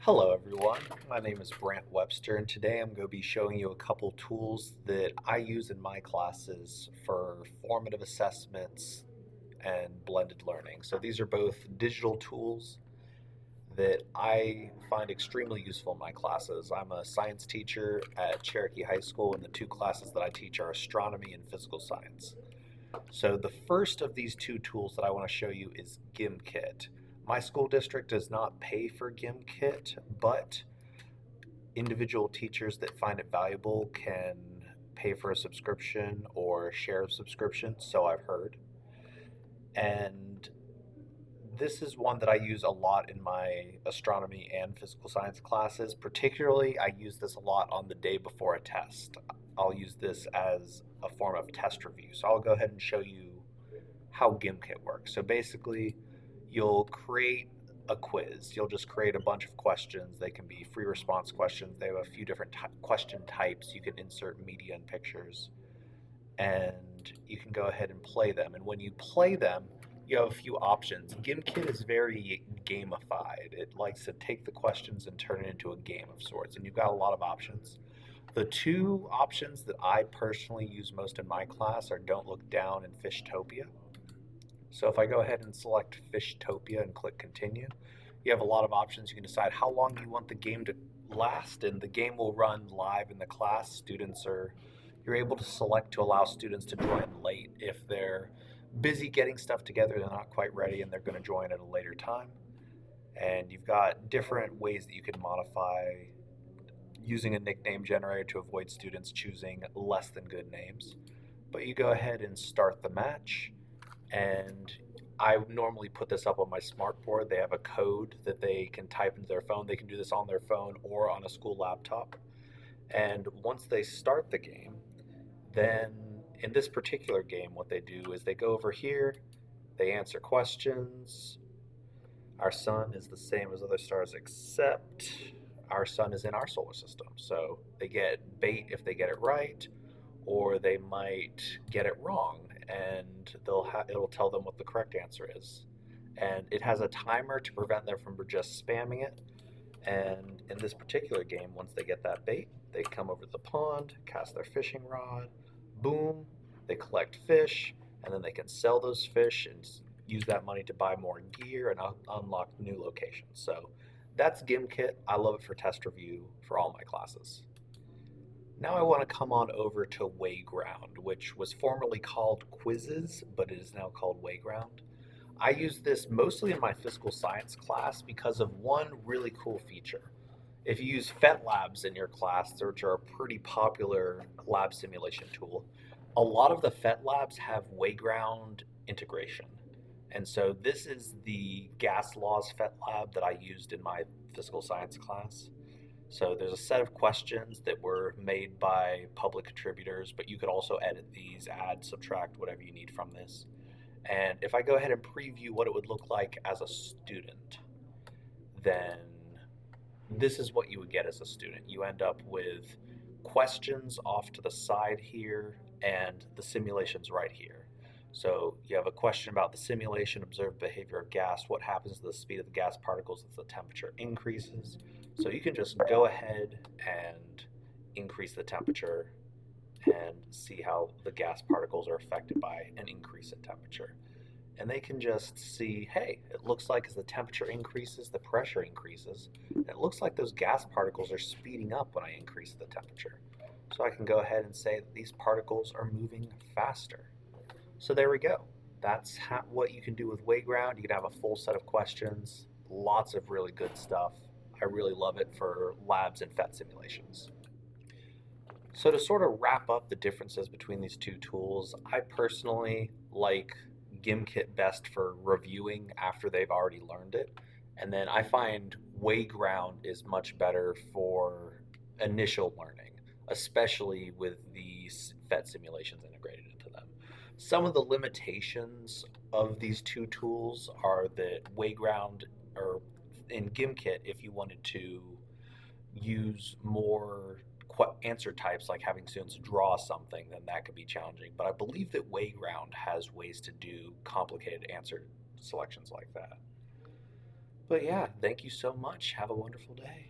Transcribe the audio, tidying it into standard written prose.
Hello everyone, my name is Brant Webster and today I'm going to be showing you a couple tools that I use in my classes for formative assessments and blended learning. So these are both digital tools that I find extremely useful in my classes. I'm a science teacher at Cherokee High School and the two classes that I teach are astronomy and physical science. So the first of these two tools that I want to show you is Gimkit. My school district does not pay for Gimkit, but individual teachers that find it valuable can pay for a subscription or share a subscription, so I've heard. And this is one that I use a lot in my astronomy and physical science classes. Particularly, I use this a lot on the day before a test. I'll use this as a form of test review. So I'll go ahead and show you how Gimkit works. So basically, you'll create a quiz. You'll just create a bunch of questions. They can be free response questions. They have a few different question types. You can insert media and pictures, and you can go ahead and play them. And when you play them, you have a few options. Gimkit is very gamified. It likes to take the questions and turn it into a game of sorts, and you've got a lot of options. The two options that I personally use most in my class are Don't Look Down and Fishtopia. So if I go ahead and select Fishtopia and click continue, you have a lot of options. You can decide how long you want the game to last, and the game will run live in the class. You're able to select to allow students to join late if they're busy getting stuff together, they're not quite ready, and they're going to join at a later time. And you've got different ways that you can modify using a nickname generator to avoid students choosing less than good names. But you go ahead and start the match, and I normally put this up on my smartboard. They have a code that they can type into their phone. They can do this on their phone or on a school laptop. And once they start the game, then in this particular game, what they do is they go over here, they answer questions. Our sun is the same as other stars, except our sun is in our solar system. So they get bait if they get it right, or they might get it wrong, and it'll tell them what the correct answer is. And it has a timer to prevent them from just spamming it. And in this particular game, once they get that bait, they come over to the pond, cast their fishing rod, boom, they collect fish, and then they can sell those fish and use that money to buy more gear and unlock new locations. So that's Gimkit. I love it for test review for all my classes. Now I want to come on over to Wayground, which was formerly called Quizzes, but it is now called Wayground. I use this mostly in my physical science class because of one really cool feature. If you use PhET labs in your class, which are a pretty popular lab simulation tool, a lot of the PhET labs have Wayground integration. And so this is the gas laws PhET lab that I used in my physical science class. So there's a set of questions that were made by public contributors, but you could also edit these, add, subtract, whatever you need from this. And if I go ahead and preview what it would look like as a student, then this is what you would get as a student. You end up with questions off to the side here and the simulations right here. So you have a question about the simulation, observed behavior of gas, what happens to the speed of the gas particles as the temperature increases. So you can just go ahead and increase the temperature and see how the gas particles are affected by an increase in temperature. And they can just see, hey, it looks like as the temperature increases, the pressure increases. And it looks like those gas particles are speeding up when I increase the temperature. So I can go ahead and say that these particles are moving faster. So there we go. That's what you can do with Wayground. You can have a full set of questions, lots of really good stuff. I really love it for labs and PhET simulations. So to sort of wrap up the differences between these two tools, I personally like Gimkit best for reviewing after they've already learned it. And then I find Wayground is much better for initial learning, especially with these PhET simulations integrated into them. Some of the limitations of these two tools are that Wayground or in Gimkit, if you wanted to use more answer types like having students draw something, then that could be challenging. But I believe that Wayground has ways to do complicated answer selections like that. But yeah, thank you so much. Have a wonderful day.